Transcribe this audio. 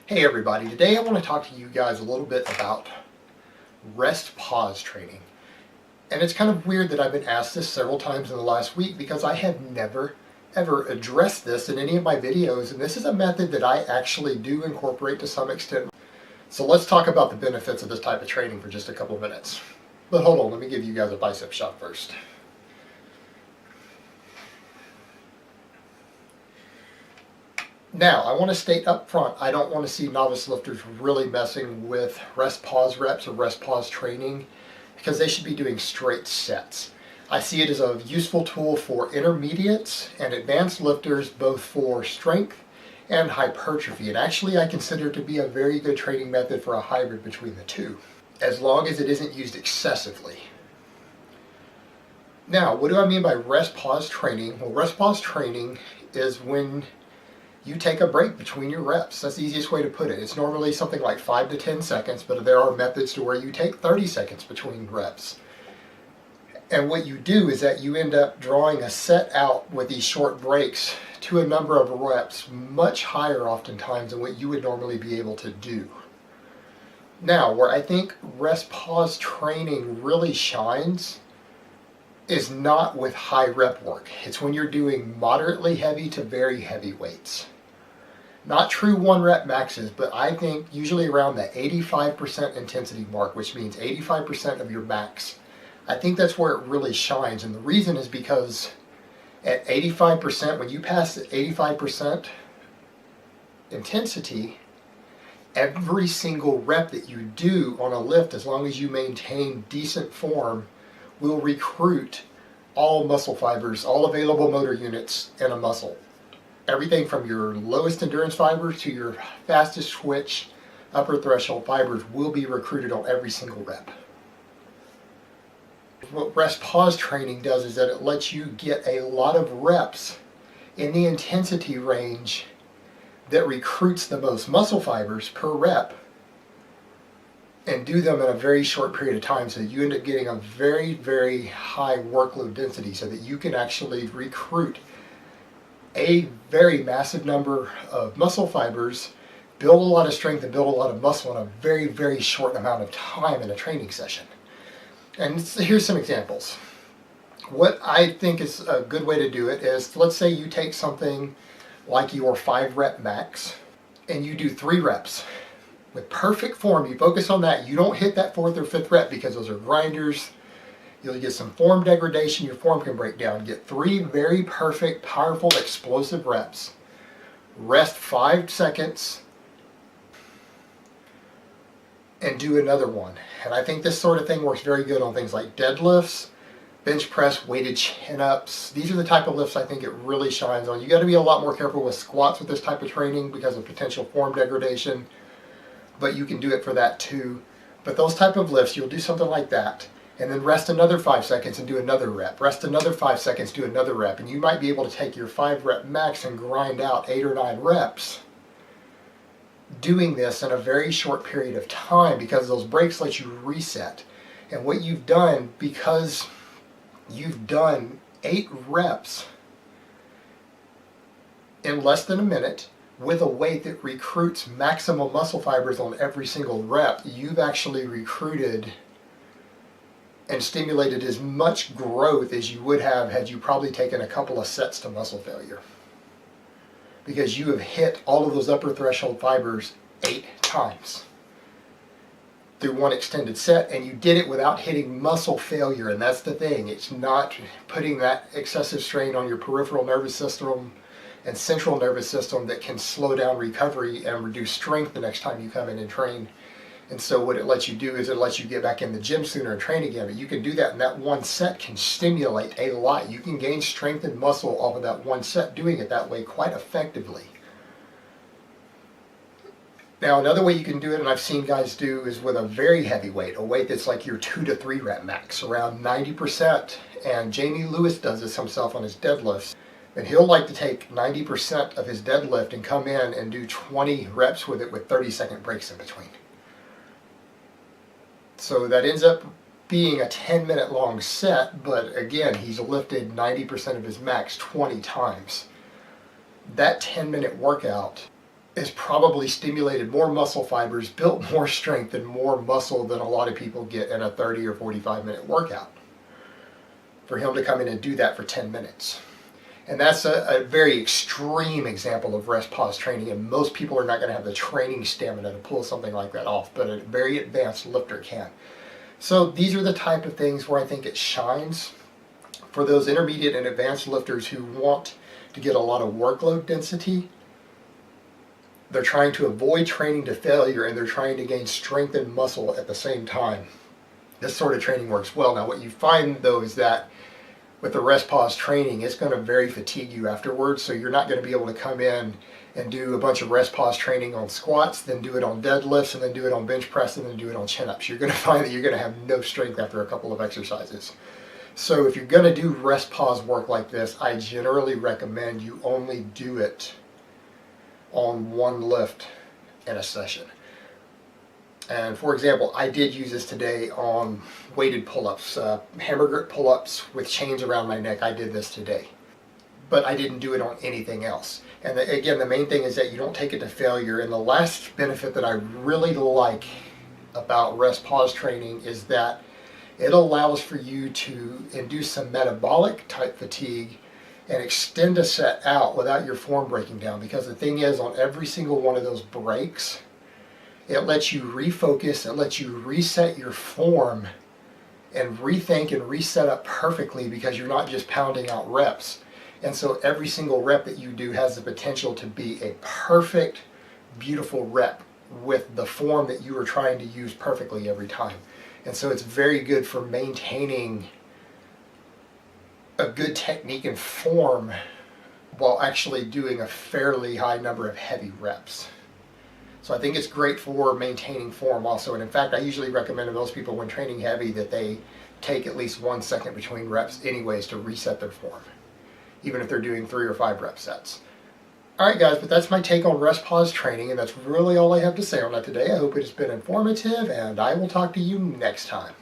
Hey everybody, today I want to talk to you guys a little bit about rest pause training. And it's kind of weird that I've been asked this several times in the last week because I have never ever addressed this in any of my videos, and this is a method that I actually do incorporate to some extent. So let's talk about the benefits of this type of training for just a couple of minutes. But hold on, let me give you guys a bicep shot first. Now, I want to state up front, I don't want to see novice lifters really messing with rest pause reps or rest pause training because they should be doing straight sets. I see it as a useful tool for intermediates and advanced lifters, both for strength and hypertrophy. And actually, I consider it to be a very good training method for a hybrid between the two, as long as it isn't used excessively. Now, what do I mean by rest pause training? Well, rest pause training is when you take a break between your reps. That's the easiest way to put it. It's normally something like 5 to 10 seconds, but there are methods to where you take 30 seconds between reps. And what you do is that you end up drawing a set out with these short breaks to a number of reps much higher oftentimes than what you would normally be able to do. Now, where I think rest pause training really shines is not with high rep work. It's when you're doing moderately heavy to very heavy weights. Not true 1 rep maxes, but I think usually around the 85% intensity mark, which means 85% of your max. I think that's where it really shines. And the reason is because at 85%, when you pass the 85% intensity, every single rep that you do on a lift, as long as you maintain decent form, will recruit all muscle fibers, all available motor units in a muscle. Everything from your lowest endurance fibers to your fastest twitch upper threshold fibers will be recruited on every single rep. What rest pause training does is that it lets you get a lot of reps in the intensity range that recruits the most muscle fibers per rep and do them in a very short period of time, so you end up getting a very, very high workload density so that you can actually recruit a very massive number of muscle fibers, build a lot of strength and build a lot of muscle in a very, very short amount of time in a training session. And here's some examples. What I think is a good way to do it is, let's say you take something like your 5 rep max and you do 3 reps. With perfect form, you focus on that. You don't hit that 4th or 5th rep because those are grinders. You'll get some form degradation, your form can break down. Get 3 very perfect, powerful, explosive reps. Rest 5 seconds and do another one. And I think this sort of thing works very good on things like deadlifts, bench press, weighted chin-ups. These are the type of lifts I think it really shines on. You got to be a lot more careful with squats with this type of training because of potential form degradation, but you can do it for that too. But those type of lifts, you'll do something like that, and then rest another 5 seconds and do another rep. Rest another 5 seconds, do another rep. And you might be able to take your 5 rep max and grind out 8 or 9 reps doing this in a very short period of time because those breaks let you reset. And what you've done, because you've done 8 reps in less than a minute with a weight that recruits maximum muscle fibers on every single rep, you've actually recruited and stimulated as much growth as you would have had you probably taken a couple of sets to muscle failure. Because you have hit all of those upper threshold fibers 8 times through one extended set, and you did it without hitting muscle failure. And that's the thing, it's not putting that excessive strain on your peripheral nervous system and central nervous system that can slow down recovery and reduce strength the next time you come in and train. And so what it lets you do is it lets you get back in the gym sooner and train again. But you can do that, and that one set can stimulate a lot. You can gain strength and muscle off of that one set doing it that way quite effectively. Now, another way you can do it, and I've seen guys do, is with a very heavy weight, a weight that's like your 2 to 3 rep max, around 90%. And Jamie Lewis does this himself on his deadlifts. And he'll like to take 90% of his deadlift and come in and do 20 reps with it with 30-second breaks in between. So that ends up being a 10-minute long set, but again, he's lifted 90% of his max 20 times. That 10-minute workout has probably stimulated more muscle fibers, built more strength and more muscle than a lot of people get in a 30 or 45-minute workout. For him to come in and do that for 10 minutes. And that's a very extreme example of rest pause training, and most people are not going to have the training stamina to pull something like that off, but a very advanced lifter can. So these are the type of things where I think it shines for those intermediate and advanced lifters who want to get a lot of workload density. They're trying to avoid training to failure, and they're trying to gain strength and muscle at the same time. This sort of training works well. Now what you find though is that with the rest pause training, it's going to very fatigue you afterwards, so you're not going to be able to come in and do a bunch of rest pause training on squats, then do it on deadlifts, and then do it on bench press, and then do it on chin-ups. You're going to find that you're going to have no strength after a couple of exercises. So if you're going to do rest pause work like this, I generally recommend you only do it on one lift in a session. And for example, I did use this today on weighted pull-ups, hammer grip pull-ups with chains around my neck. I did this today, but I didn't do it on anything else. And again, the main thing is that you don't take it to failure. And the last benefit that I really like about rest pause training is that it allows for you to induce some metabolic type fatigue and extend a set out without your form breaking down. Because the thing is, on every single one of those breaks, it lets you refocus, it lets you reset your form and rethink and reset up perfectly, because you're not just pounding out reps. And so every single rep that you do has the potential to be a perfect, beautiful rep with the form that you are trying to use perfectly every time. And so it's very good for maintaining a good technique and form while actually doing a fairly high number of heavy reps. So I think it's great for maintaining form also. And in fact, I usually recommend to most people when training heavy that they take at least 1 second between reps anyways to reset their form, even if they're doing 3 or 5 rep sets. All right, guys, but that's my take on rest pause training, and that's really all I have to say on that today. I hope it has been informative, and I will talk to you next time.